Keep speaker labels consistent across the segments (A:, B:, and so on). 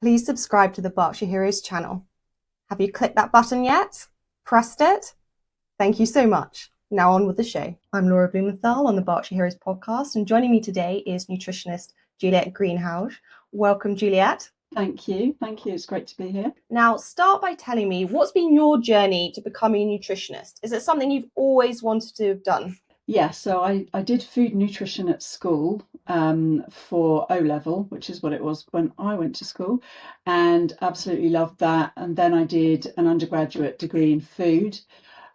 A: please subscribe to the Berkshire Heroes channel. Have you clicked that button yet? Pressed it? Thank you so much. Now on with the show. I'm Laura Blumenthal on the Berkshire Heroes podcast, and joining me today is nutritionist Juliet Greenhalgh. Welcome, Juliet.
B: Thank you. It's great to be here.
A: Now, start by telling me, what's been your journey to becoming a nutritionist? Is it something you've always wanted to have done?
B: Yeah, so I did food nutrition at school for O-level, which is what it was when I went to school, and absolutely loved that. And then I did an undergraduate degree in food,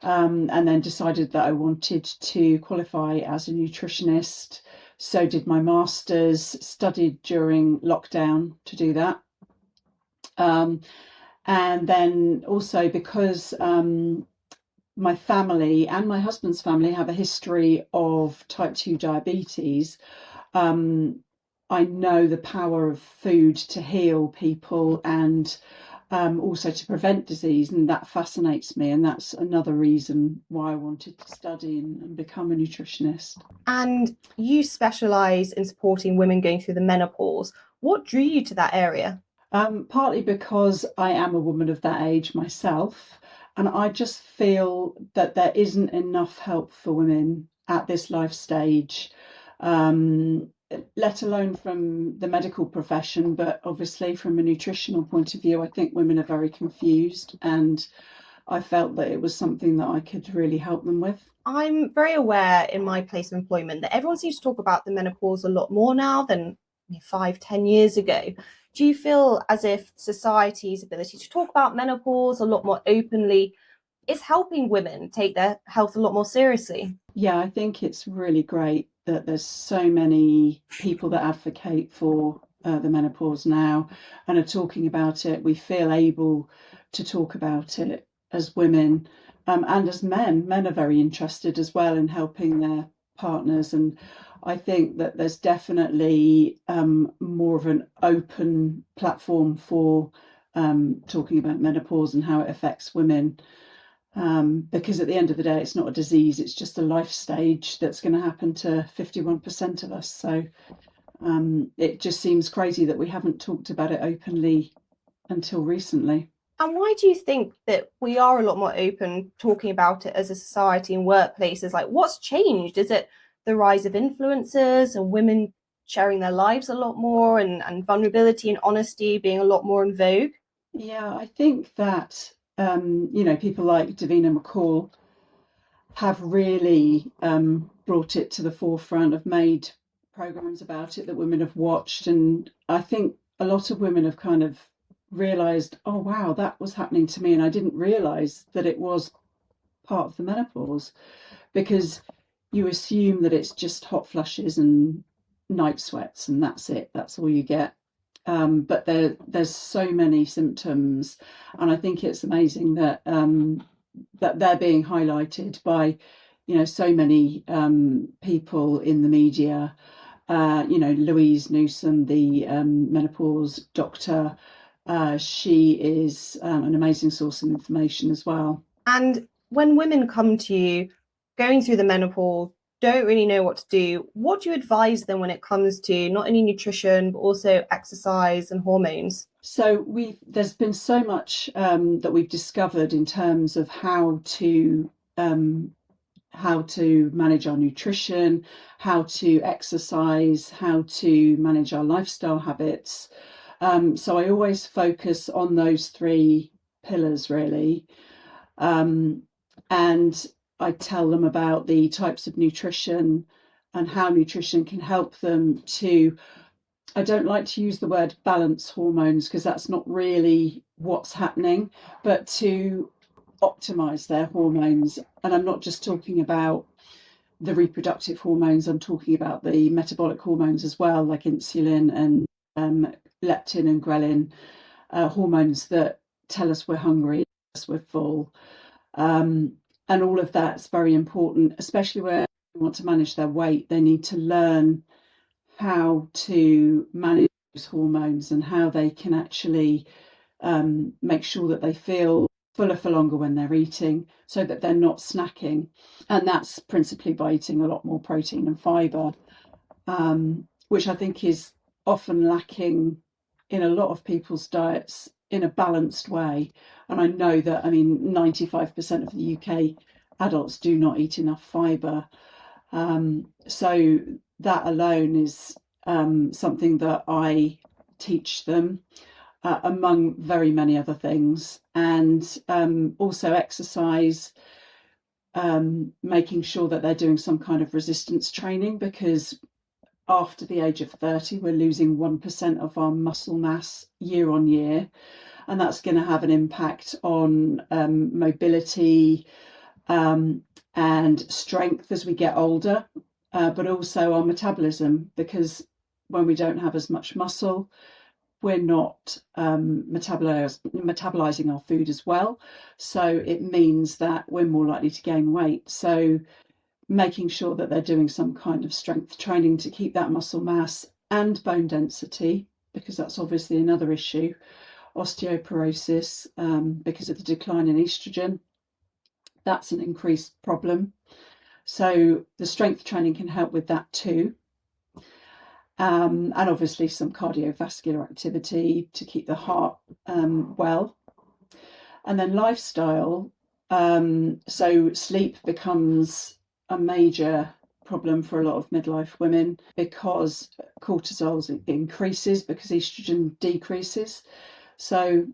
B: and then decided that I wanted to qualify as a nutritionist. So did my master's, studied during lockdown to do that. And then also because my family and my husband's family have a history of type 2 diabetes. I know the power of food to heal people and also to prevent disease, and that fascinates me, and that's another reason why I wanted to study and become a nutritionist.
A: And you specialise in supporting women going through the menopause. What drew you to that area?
B: Partly because I am a woman of that age myself. And I just feel that there isn't enough help for women at this life stage, let alone from the medical profession, but obviously from a nutritional point of view. I think women are very confused, and I felt that it was something that I could really help them with.
A: I'm very aware in my place of employment that everyone seems to talk about the menopause a lot more now than 5-10 years ago. Do you feel as if society's ability to talk about menopause a lot more openly is helping women take their health a lot more seriously?
B: Yeah, I think it's really great that there's so many people that advocate for the menopause now and are talking about it. We feel able to talk about it as women, and as men. Men are very interested as well in helping their partners, and I think that there's definitely more of an open platform for talking about menopause and how it affects women. Because at the end of the day, it's not a disease, it's just a life stage that's going to happen to 51% of us. So it just seems crazy that we haven't talked about it openly until recently.
A: And why do you think that we are a lot more open talking about it as a society and workplaces? Like, what's changed? Is it the rise of influencers and women sharing their lives a lot more, and vulnerability and honesty being a lot more in vogue?
B: Yeah, I think that people like Davina McCall have really brought it to the forefront, have made programs about it that women have watched, and I think a lot of women have kind of realized, oh wow, that was happening to me, and I didn't realize that it was part of the menopause, because you assume that it's just hot flushes and night sweats and that's it, that's all you get. But there's so many symptoms, and I think it's amazing that that they're being highlighted by so many people in the media. Louise Newsom, the menopause doctor, she is an amazing source of information as well.
A: And when women come to you going through the menopause, don't really know what to do, what do you advise them when it comes to not only nutrition, but also exercise and hormones?
B: So there's been so much that we've discovered in terms of how to manage our nutrition, how to exercise, how to manage our lifestyle habits. So I always focus on those three pillars, really. And I tell them about the types of nutrition and how nutrition can help them to, I don't like to use the word balance hormones because that's not really what's happening, but to optimize their hormones. And I'm not just talking about the reproductive hormones, I'm talking about the metabolic hormones as well, like insulin and leptin and ghrelin, hormones that tell us we're hungry, tell us we're full. And all of that's very important, especially where they want to manage their weight. They need to learn how to manage those hormones and how they can actually make sure that they feel fuller for longer when they're eating, so that they're not snacking. And that's principally by eating a lot more protein and fibre, which I think is often lacking in a lot of people's diets in a balanced way. And I know that, 95% of the UK adults do not eat enough fibre. So that alone is something that I teach them, among very many other things. And also exercise, making sure that they're doing some kind of resistance training, because after the age of 30, we're losing 1% of our muscle mass year on year. And that's going to have an impact on mobility and strength as we get older, but also our metabolism, because when we don't have as much muscle, we're not metabolizing our food as well. So it means that we're more likely to gain weight. So making sure that they're doing some kind of strength training to keep that muscle mass and bone density, because that's obviously another issue. Osteoporosis, because of the decline in estrogen, that's an increased problem. So the strength training can help with that too. And obviously some cardiovascular activity to keep the heart well. And then lifestyle. So sleep becomes a major problem for a lot of midlife women, because cortisol increases because estrogen decreases. So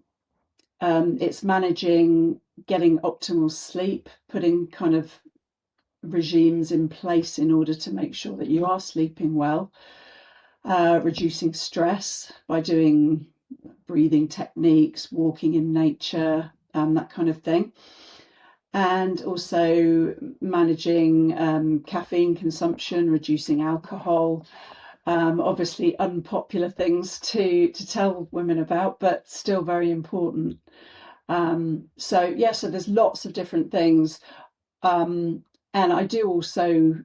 B: it's managing getting optimal sleep, putting kind of regimes in place in order to make sure that you are sleeping well, reducing stress by doing breathing techniques, walking in nature, that kind of thing. And also managing caffeine consumption, reducing alcohol. Obviously unpopular things to tell women about, but still very important. So there's lots of different things. And I do also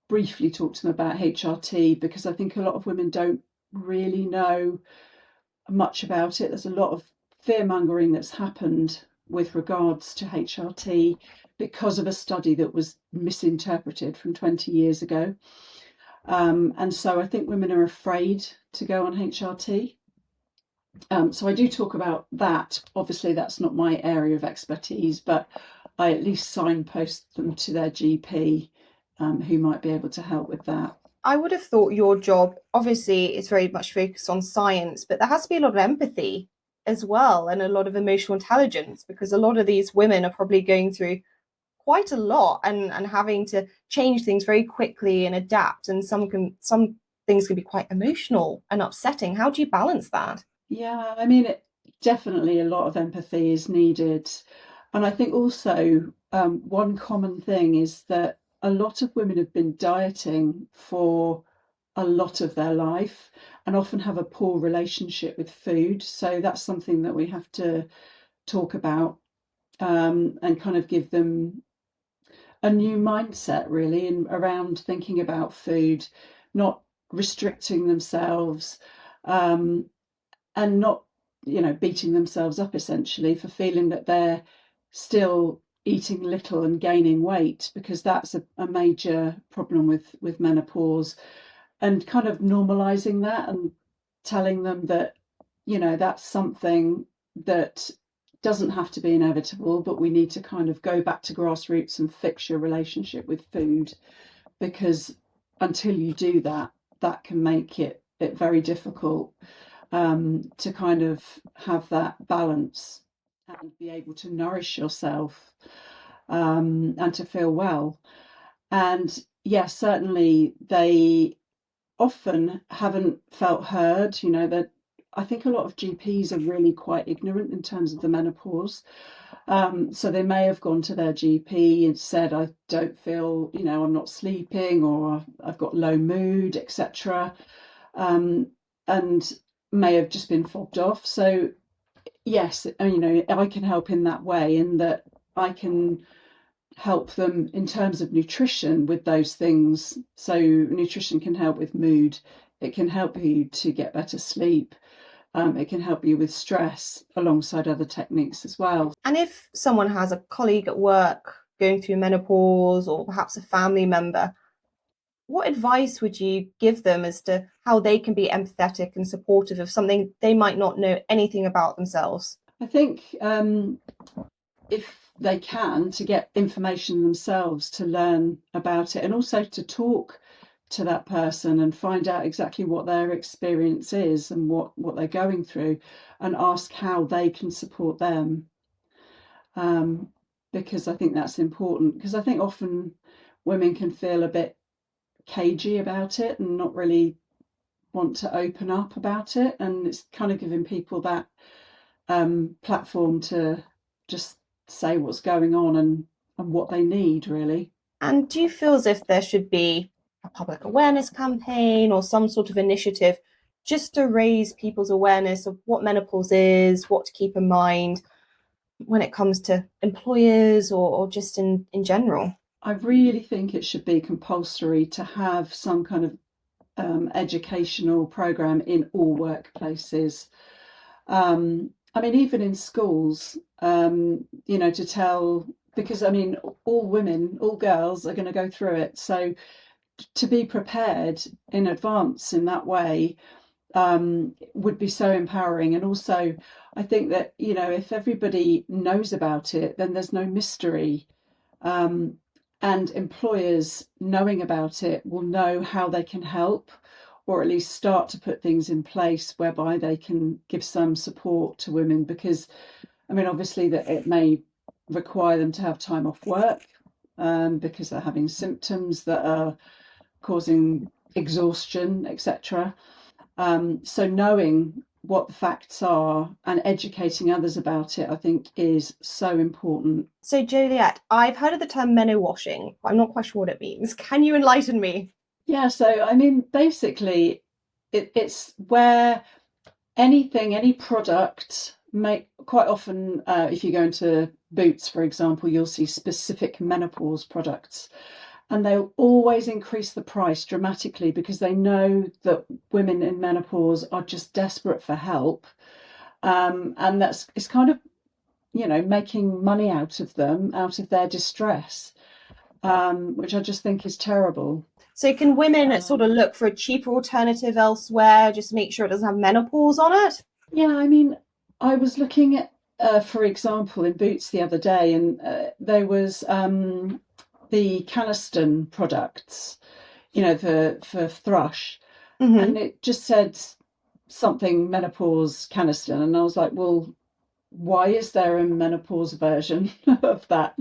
B: briefly talk to them about HRT, because I think a lot of women don't really know much about it. There's a lot of fear mongering that's happened with regards to HRT because of a study that was misinterpreted from 20 years ago. And so I think women are afraid to go on HRT. So I do talk about that. Obviously, that's not my area of expertise, but I at least signpost them to their GP, who might be able to help with that.
A: I would have thought your job, obviously, is very much focused on science, but there has to be a lot of empathy as well and a lot of emotional intelligence, because a lot of these women are probably going through quite a lot and having to change things very quickly and adapt. And some things can be quite emotional and upsetting. How do you balance that?
B: Yeah, definitely a lot of empathy is needed. And I think also one common thing is that a lot of women have been dieting for a lot of their life and often have a poor relationship with food. So that's something that we have to talk about, and kind of give them a new mindset, really, around thinking about food, not restricting themselves, um, and not, beating themselves up essentially for feeling that they're still eating little and gaining weight, because that's a major problem with menopause. And kind of normalizing that and telling them that, that's something that doesn't have to be inevitable, but we need to kind of go back to grassroots and fix your relationship with food, because until you do that, that can make it very difficult, to kind of have that balance and be able to nourish yourself, and to feel well. And yes, certainly they often haven't felt heard. That I think a lot of GPs are really quite ignorant in terms of the menopause. So they may have gone to their GP and said, I don't feel, I'm not sleeping, or I've got low mood, etc. And may have just been fobbed off. So yes, I can help in that way, in that I can help them in terms of nutrition with those things. So nutrition can help with mood. It can help you to get better sleep. It can help you with stress alongside other techniques as well.
A: And if someone has a colleague at work going through menopause, or perhaps a family member, what advice would you give them as to how they can be empathetic and supportive of something they might not know anything about themselves?
B: I think if they can, to get information themselves, to learn about it, and also to talk to that person and find out exactly what their experience is and what they're going through, and ask how they can support them. Because I think that's important, because I think often women can feel a bit cagey about it and not really want to open up about it, and it's kind of giving people that platform to just say what's going on and what they need, really.
A: And do you feel as if there should be a public awareness campaign or some sort of initiative just to raise people's awareness of what menopause is, what to keep in mind when it comes to employers or just in general?
B: I really think it should be compulsory to have some kind of educational program in all workplaces. I mean, even in schools, to tell, because I mean, all women, all girls are going to go through it. So to be prepared in advance in that way would be so empowering. And also, I think that, if everybody knows about it, then there's no mystery. Um, and employers knowing about it will know how they can help, or at least start to put things in place whereby they can give some support to women. Because, I mean, obviously that it may require them to have time off work because they're having symptoms that are causing exhaustion, etc. So knowing what the facts are and educating others about it, I think, is so important.
A: So, Juliet, I've heard of the term menowashing, but I'm not quite sure what it means. Can you enlighten me?
B: Yeah, so I mean, basically, it's where any product make quite often, if you go into Boots, for example, you'll see specific menopause products, and they'll always increase the price dramatically because they know that women in menopause are just desperate for help, and it's kind of making money out of them, out of their distress, which I just think is terrible.
A: So, can women sort of look for a cheaper alternative elsewhere, just make sure it doesn't have menopause on it?
B: Yeah, I mean, I was looking at, for example, in Boots the other day, and there was the Caniston products, for thrush, and it just said something menopause Caniston, and I was like, well, why is there a menopause version of that?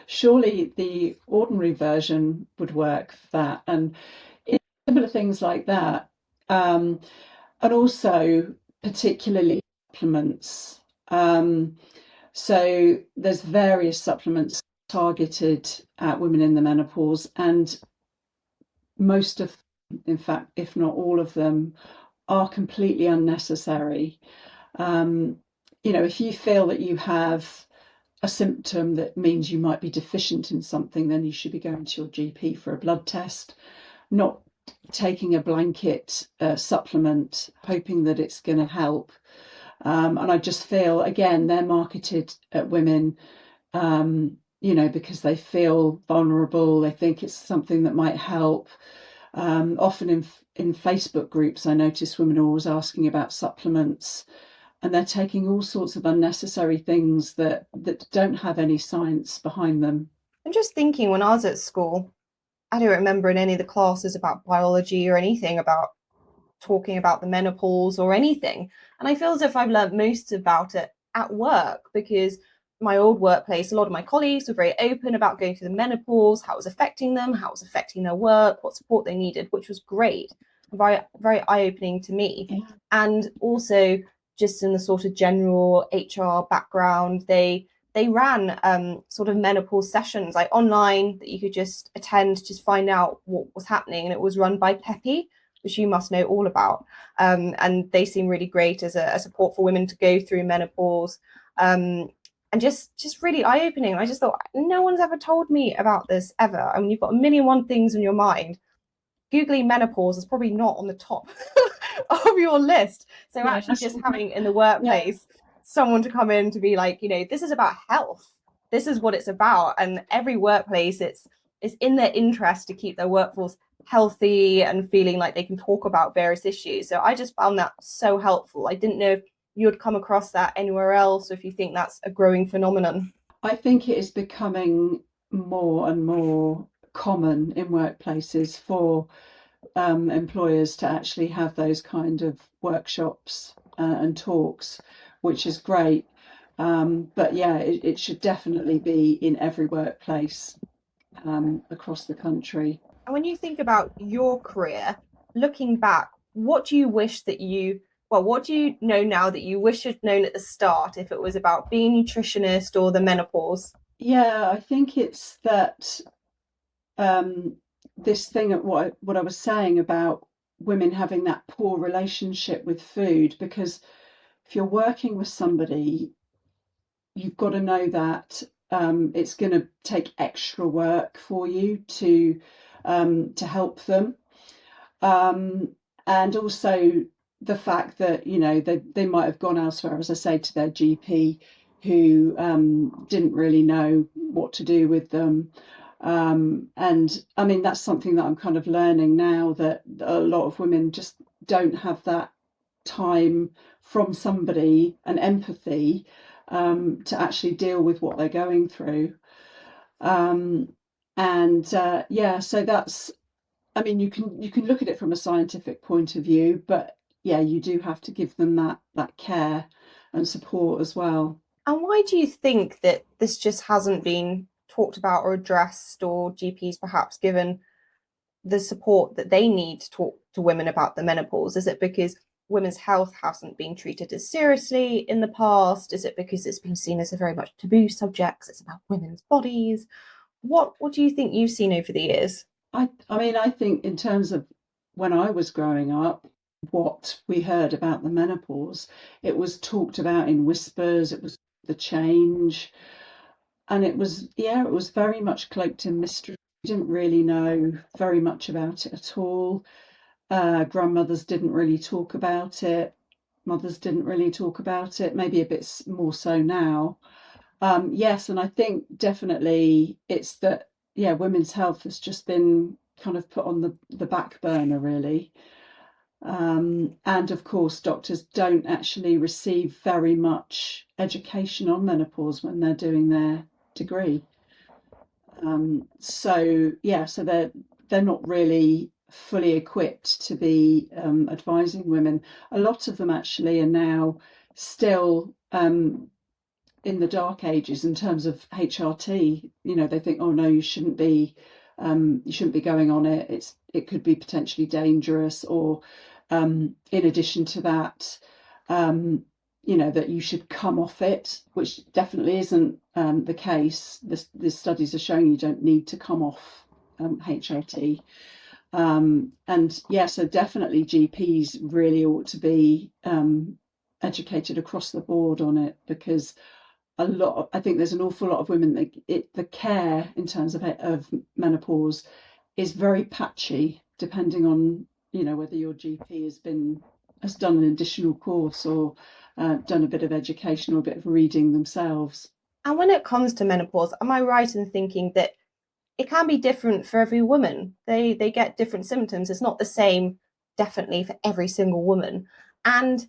B: Surely the ordinary version would work for that, and similar things like that. And also particularly supplements. So there's various supplements targeted at women in the menopause, and most of, in fact, if not all of them, are completely unnecessary. If you feel that you have a symptom that means you might be deficient in something, then you should be going to your GP for a blood test, not taking a blanket supplement hoping that it's going to help. And I just feel, again, they're marketed at women, because they feel vulnerable, they think it's something that might help. Often in Facebook groups, I notice women are always asking about supplements, and they're taking all sorts of unnecessary things that don't have any science behind them.
A: I'm just thinking when I was at school, I don't remember in any of the classes about biology or anything about talking about the menopause or anything. And I feel as if I've learned most about it at work because my old workplace, a lot of my colleagues were very open about going through the menopause, how it was affecting them, how it was affecting their work, what support they needed, which was great, very, very eye-opening to me.
B: Yeah.
A: And also just in the sort of general HR background, they ran sort of menopause sessions like online that you could just attend, just find out what was happening. And it was run by Peppy, which you must know all about. And they seem really great as a support for women to go through menopause. And just really eye-opening. I just thought, no one's ever told me about this ever. I mean, you've got a million one things in your mind. Googling menopause is probably not on the top of your list. So
B: Yeah,
A: actually just having in the workplace someone to come in to be like, this is about health. This is what it's about. And every workplace, it's it's in their interest to keep their workforce healthy and feeling like they can talk about various issues. So I just found that so helpful. I didn't know if you had come across that anywhere else, or if you think that's a growing phenomenon.
B: I think it is becoming more and more common in workplaces for employers to actually have those kind of workshops and talks, which is great. But yeah, it should definitely be in every workplace across the country.
A: And when you think about your career, looking back, what do you wish that what do you know now that you wish you'd known at the start if it was about being a nutritionist or the menopause?
B: Yeah, I think it's that this thing of what I was saying about women having that poor relationship with food, because if you're working with somebody, you've got to know that it's going to take extra work for you to help them, um, and also the fact that they might have gone elsewhere, as I say, to their GP, who didn't really know what to do with them. And I mean, that's something that I'm kind of learning now, that a lot of women just don't have that time from somebody and empathy to actually deal with what they're going through. Um, and yeah, so that's, I mean, you can look at it from a scientific point of view, but yeah, you do have to give them that care and support as well.
A: And why do you think that this just hasn't been talked about or addressed, or GPs perhaps given the support that they need to talk to women about the menopause? Is it because women's health hasn't been treated as seriously in the past? Is it because it's been seen as a very much taboo subject? It's about women's bodies. What do you think you've seen over the years?
B: I mean, I think in terms of when I was growing up, what we heard about the menopause, it was talked about in whispers, it was the change, and it was, yeah, it was very much cloaked in mystery. We didn't really know very much about it at all. Grandmothers didn't really talk about it. Mothers didn't really talk about it, maybe a bit more so now. Yes, and I think definitely it's that, yeah, women's health has just been kind of put on the back burner, really. And of course, doctors don't actually receive very much education on menopause when they're doing their degree. So yeah, so they're not really fully equipped to be advising women. A lot of them actually are now still in the dark ages in terms of HRT. They think, oh no, you shouldn't be going on it. It could be potentially dangerous, or in addition to that, that you should come off it, which definitely isn't the case. The studies are showing you don't need to come off HRT. And yeah, so definitely GPs really ought to be educated across the board on it, because I think there's an awful lot of women that the care in terms of menopause is very patchy, depending on whether your GP has done an additional course, or done a bit of education or a bit of reading themselves.
A: And when it comes to menopause, am I right in thinking that it can be different for every woman? They get different symptoms. It's not the same, definitely, for every single woman. And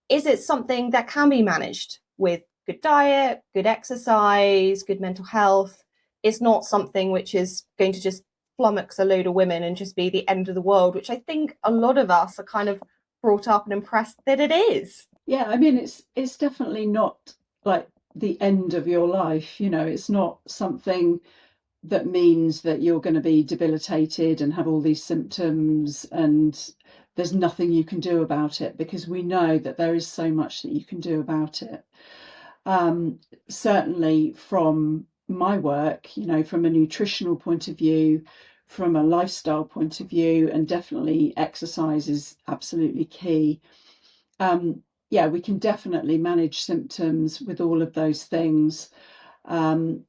A: is it something that can be managed with good diet, good exercise, good mental health? It's not something which is going to just flummox a load of women and just be the end of the world, which I think a lot of us are kind of brought up and impressed that it is.
B: Yeah, I mean, it's definitely not like the end of your life. It's not something that means that you're going to be debilitated and have all these symptoms and there's nothing you can do about it, because we know that there is so much that you can do about it. Certainly from my work, from a nutritional point of view, from a lifestyle point of view, and definitely exercise is absolutely key. Yeah, we can definitely manage symptoms with all of those things. And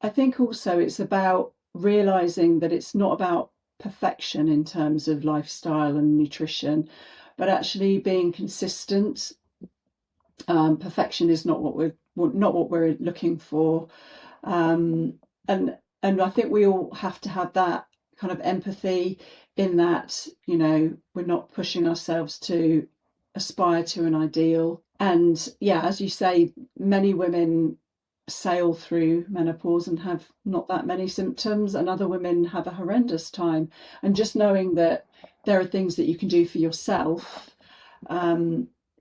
B: I think also it's about realizing that it's not about perfection in terms of lifestyle and nutrition, but actually being consistent. Perfection is not what we're looking for, and And I think we all have to have that kind of empathy in that, you know, we're not pushing ourselves to aspire to an ideal. And yeah, as you say, many women sail through menopause and have not that many symptoms, and other women have a horrendous time. And just knowing that there are things that you can do for yourself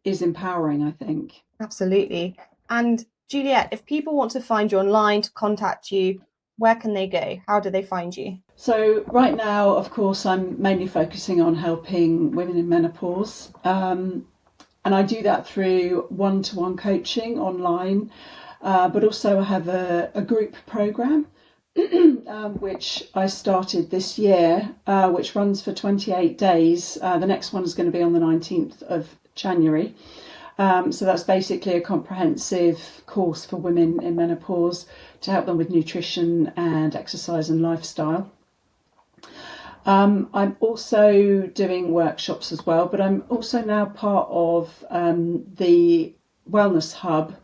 B: is empowering, I think.
A: Absolutely. And Juliet, if people want to find you online, to contact you, where can they go? How do they find you?
B: So right now, of course, I'm mainly focusing on helping women in menopause. And I do that through one-to-one coaching online, but also I have a group program, which I started this year, which runs for 28 days. The next one is going to be on the 19th of January. So that's basically a comprehensive course for women in menopause to help them with nutrition and exercise and lifestyle. I'm also doing workshops as well, but I'm also now part of the Wellness Hub,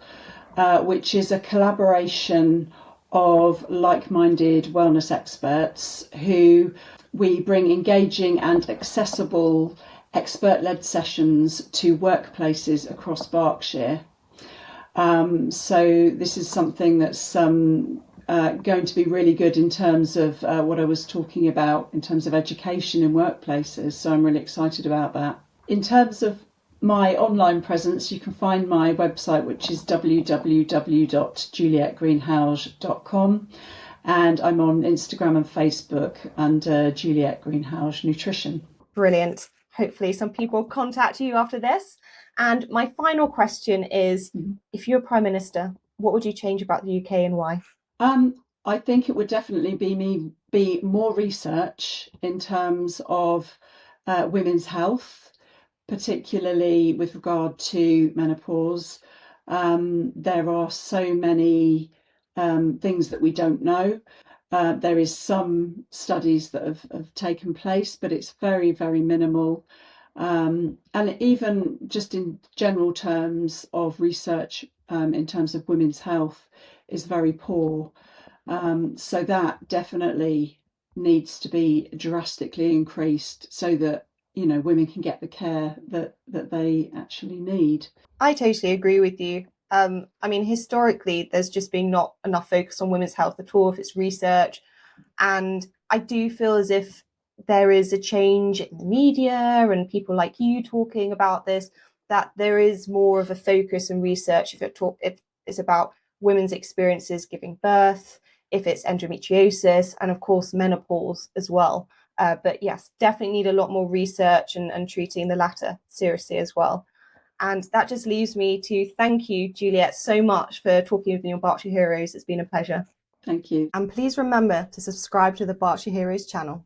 B: which is a collaboration of like-minded wellness experts who we bring engaging and accessible expert-led sessions to workplaces across Berkshire. So this is something that's going to be really good in terms of what I was talking about in terms of education in workplaces. So I'm really excited about that. In terms of my online presence, you can find my website, which is www.julietgreenhalgh.com. And I'm on Instagram and Facebook under Juliet Greenhalgh Nutrition.
A: Brilliant. Hopefully some people contact you after this. And my final question is, if you're Prime Minister, what would you change about the UK and why?
B: I think it would definitely be more research in terms of women's health, particularly with regard to menopause. There are so many things that we don't know. There is some studies that have taken place, but it's very, very minimal. And even just in general terms of research in terms of women's health is very poor. So that definitely needs to be drastically increased so that, you know, women can get the care that they actually need.
A: I totally agree with you. I mean, historically, there's just been not enough focus on women's health at all, if it's research. And I do feel as if there is a change in the media and people like you talking about this, that there is more of a focus and research if it's about women's experiences giving birth, if it's endometriosis, and of course menopause as well. But yes, definitely need a lot more research and treating the latter seriously as well. And that just leaves me to thank you, Juliet, so much for talking with me on Berkshire Heroes. It's been a pleasure.
B: Thank you.
A: And please remember to subscribe to the Berkshire Heroes channel.